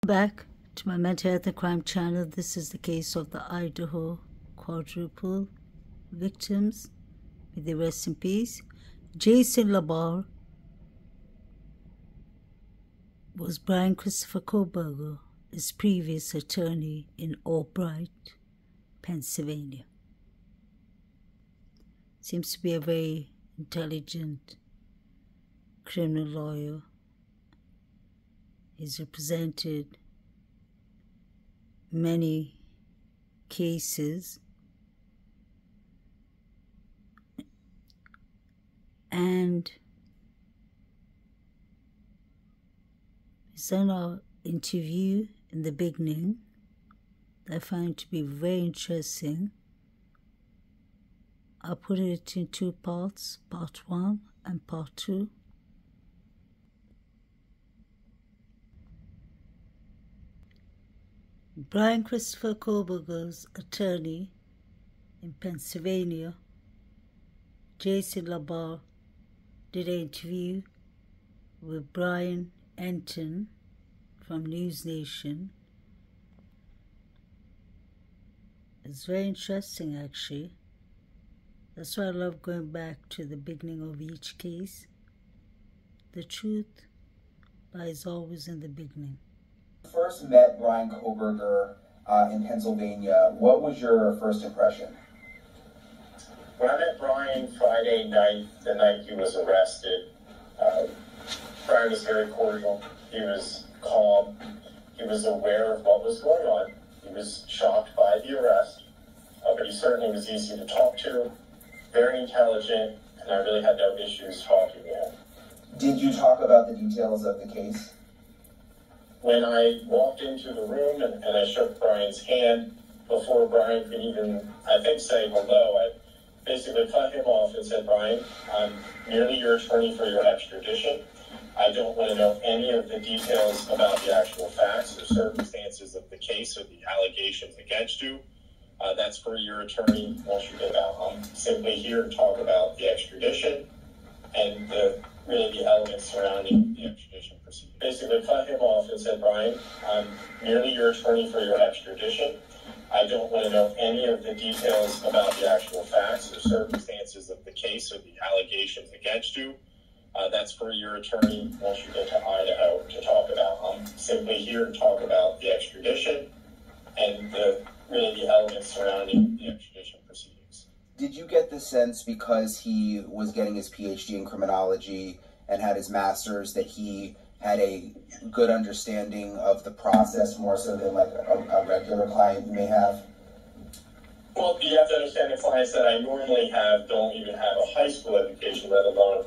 Back to my mental health and crime channel. This is the case of the Idaho quadruple victims. May they rest in peace. Jason Labar was Bryan Christopher Koberger, his previous attorney in Albright, Pennsylvania. Seems to be a very intelligent criminal lawyer. He's represented many cases, and he's done an interview in the beginning that I find to be very interesting. I'll put it in two parts, part 1 and part 2. Bryan Christopher Koberger's attorney in Pennsylvania, Jason Labar, did an interview with Bryan Entins from News Nation. It's very interesting, actually. That's why I love going back to the beginning of each case. The truth lies always in the beginning. First met Bryan Koberger in Pennsylvania, what was your first impression? When I met Bryan Friday night, the night he was arrested, Bryan was very cordial. He was calm. He was aware of what was going on. He was shocked by the arrest, but he certainly was easy to talk to, very intelligent, and I really had no issues talking to him. Did you talk about the details of the case? When I walked into the room and I shook Bryan's hand, before Bryan could even, I think, say hello, I basically cut him off and said, Bryan, I'm merely your attorney for your extradition. I don't want to know any of the details about the actual facts or circumstances of the case or the allegations against you. That's for your attorney once you get out. I'm simply here to talk about the extradition and really the elements surrounding the extradition proceeding. Basically cut him off and said, Bryan, I'm merely your attorney for your extradition. I don't want to know any of the details about the actual facts or circumstances of the case or the allegations against you. That's for your attorney once you get to Idaho to talk about. I'm simply here to talk about the extradition and really the elements surrounding the extradition proceedings. Did you get the sense, because he was getting his PhD in criminology and had his master's, that he had a good understanding of the process more so than like a regular client you may have? Well, you have to understand the clients that I normally have don't even have a high school education, let alone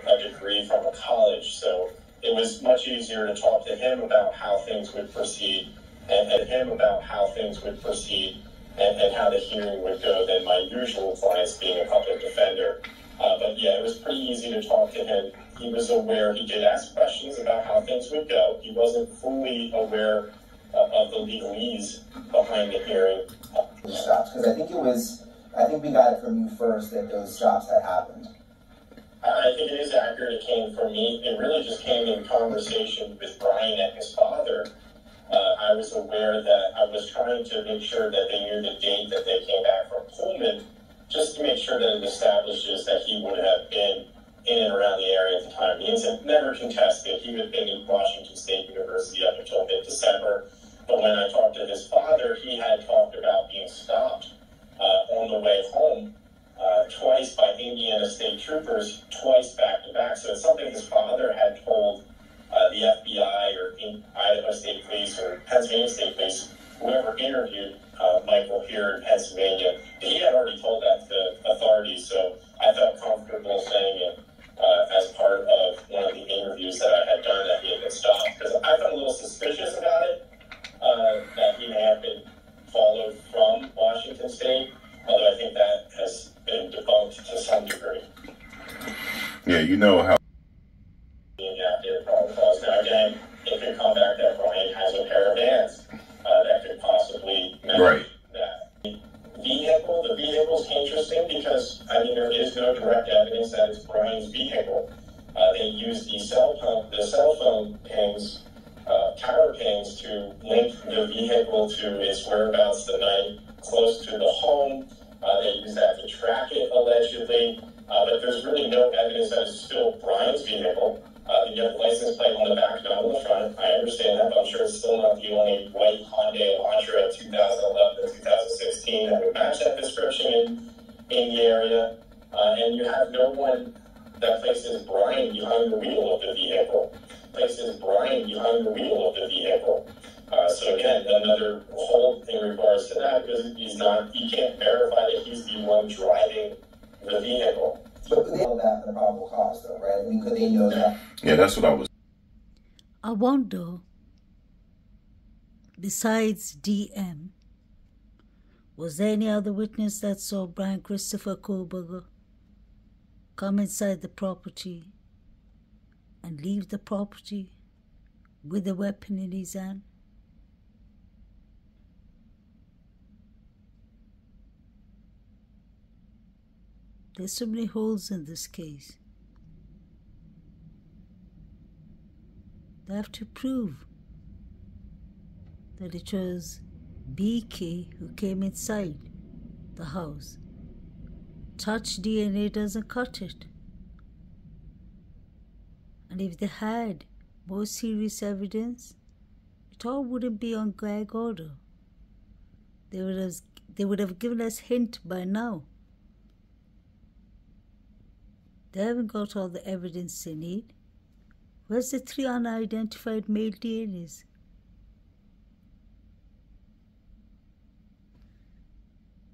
a degree from a college. So it was much easier to talk to him about how things would proceed and how the hearing would go than my usual clients, being a public defender. But yeah, it was pretty easy to talk to him. He was aware. He did ask questions about how things would go. He wasn't fully aware of the legalese behind the hearing. Stops, because I think we got it from you first that those stops had happened. I think it is accurate. It came from me. It really just came in conversation with Bryan and his father. I was aware that I was trying to make sure that they knew the date that they came back from Pullman, just to make sure that it establishes that he would have been in and around the area at the time. The incident never contested. He had been in Washington State University up until mid-December. But when I talked to his father, he had talked about being stopped on the way home twice by Indiana State Troopers, twice back-to-back. So it's something his father had told the FBI or Idaho State Police or Pennsylvania State Police, whoever interviewed Michael here in Pennsylvania. He had already told that to authorities, so I felt comfortable saying it as part of one of the interviews that I had done, that he had been stopped. Because I felt a little suspicious about it, that he may have been followed from Washington State, although I think that has been debunked to some degree. Yeah, you know how. Now again, it could come back that Bryan has a pair of hands that could possibly match that. The vehicle's interesting because, I mean, there is no direct evidence that it's Bryan's vehicle. They used the cell phone pings, tower pings, means to link the vehicle to its whereabouts the night close to the home. They use that to track it, allegedly. But there's really no evidence that it's still Bryan's vehicle. You have the license plate on the back, not on the front. I understand that, but I'm sure it's still not the only white Hyundai Elantra 2011 to 2016 that would match that description in the area. And you have no one that places Bryan behind the wheel of the vehicle. So again, another whole in regards to that, because you can't verify that he's the one driving the vehicle. But they know that the probable cause, though, right? I mean, could they know that? Yeah, that's what I was. I wonder, besides DM, was there any other witness that saw Bryan Christopher Kohlberger come inside the property and leave the property with a weapon in his hand? There's so many holes in this case. They have to prove that it was BK who came inside the house. Touch DNA doesn't cut it. And if they had more serious evidence, it all wouldn't be on gag order. They would have given us hint by now. They haven't got all the evidence they need. Where's the 3 unidentified male DNAs?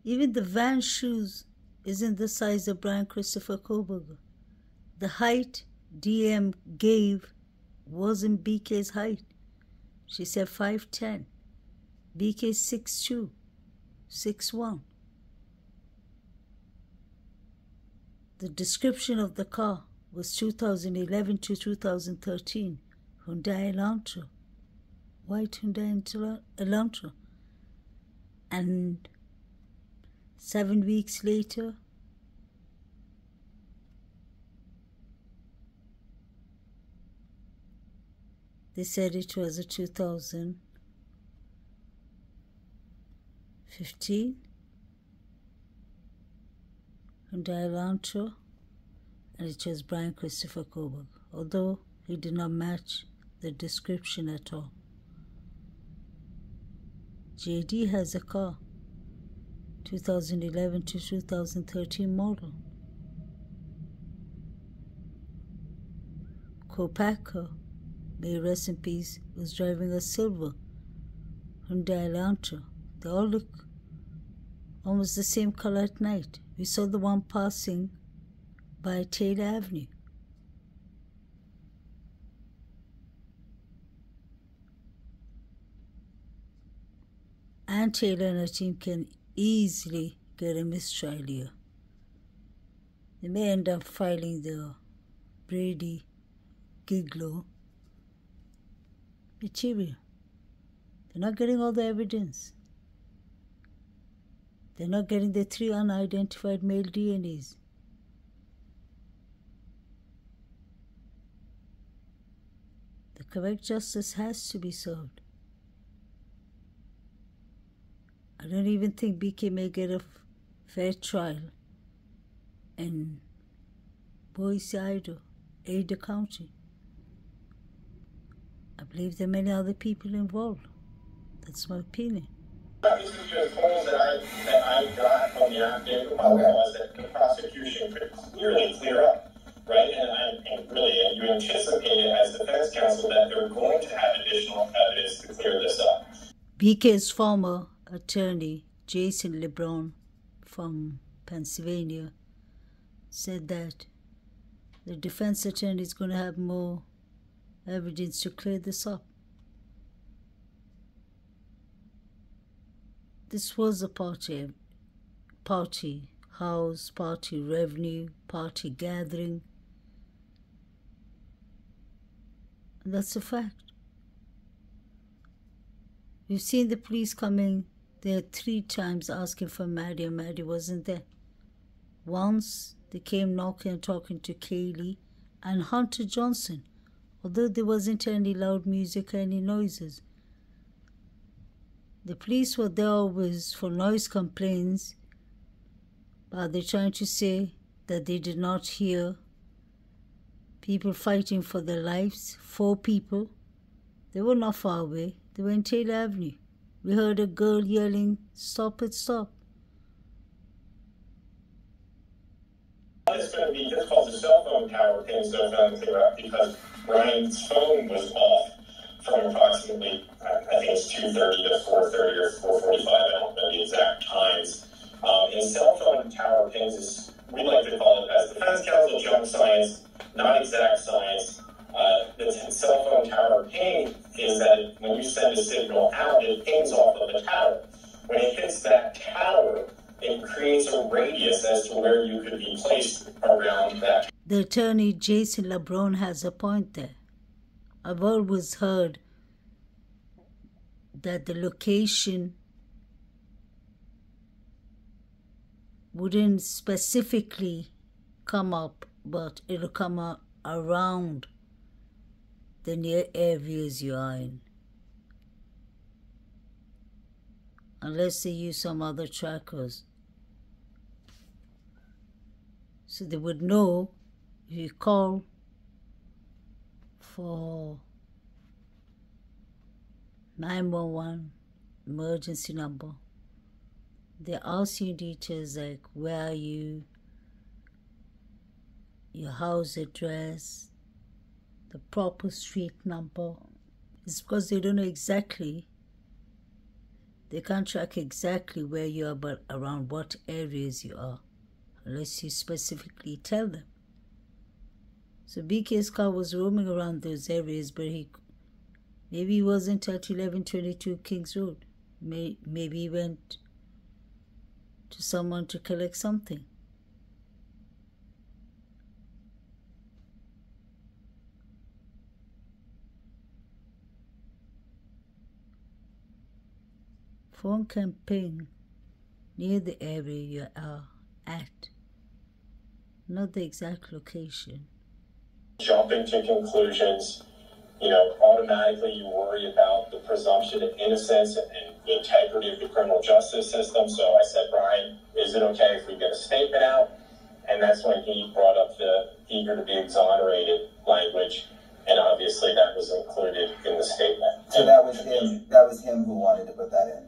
Even the van shoes isn't the size of Bryan Christopher Kohlberger. The height DM gave wasn't BK's height. She said 5'10". BK 6'2", 6'1". The description of the car was 2011 to 2013 Hyundai Elantra, white Hyundai Elantra. And 7 weeks later, they said it was a 2015 Hyundai Elantra, and it was Bryan Christopher Kohlberger, although he did not match the description at all. JD has a car, 2011 to 2013 model. Kopaka, may rest in peace, was driving a silver Hyundai Elantra. They all look almost the same color at night. We saw the one passing by Taylor Avenue. And Taylor and her team can easily get a mistrial here. They may end up filing the Brady Giglow material. They're not getting all the evidence. They're not getting the 3 unidentified male DNAs. The correct justice has to be served. I don't even think BK may get a fair trial in Boise, Idaho, Ada County. I believe there are many other people involved. That's my opinion. This is just polls that I got from the affidavit was that the prosecution could clearly clear up, right? And you anticipated as defense counsel that they're going to have additional evidence to clear this up. BK's former attorney, Jason LeBron from Pennsylvania, said that the defense attorney is going to have more evidence to clear this up. This was a party house, party revenue, party gathering. And that's a fact. We've seen the police coming there 3 times asking for Maddie, and Maddie wasn't there. Once they came knocking and talking to Kaylee and Hunter Johnson, although there wasn't any loud music or any noises. The police were there always for noise complaints, but they're trying to say that they did not hear people fighting for their lives. 4 people. They were not far away. They were in Taylor Avenue. We heard a girl yelling, "Stop it, stop." It's going to be difficult to cell phone tower pins don't clear up because Bryan's phone was off from approximately, I think it's 2:30 to 4:30 or 4:45, I don't know the exact times. And cell phone tower pins is, we like to call it as defense counsel junk science, not exact science. The cell phone tower ping is that when you send a signal out, it pings off of a tower. When it hits that tower, it creates a radius as to where you could be placed around that. The attorney Jason LeBron has a point there. I've always heard that the location wouldn't specifically come up, but it'll come up around the near areas you are in. Unless they use some other trackers. So they would know if you call for 911 emergency number. They ask you details like where are you, your house address, the proper street number. It's because they don't know exactly, they can't track exactly where you are, but around what areas you are, unless you specifically tell them. So BK's car was roaming around those areas, but maybe he wasn't at 1122 Kings Road. Maybe he went to someone to collect something. Phone can ping near the area you are at, not the exact location. Jumping to conclusions, automatically you worry about the presumption of innocence and the integrity of the criminal justice system. So I said, Bryan, is it okay if we get a statement out? And that's when he brought up the eager to be exonerated language. And obviously that was included in the statement. So that was him who wanted to put that in.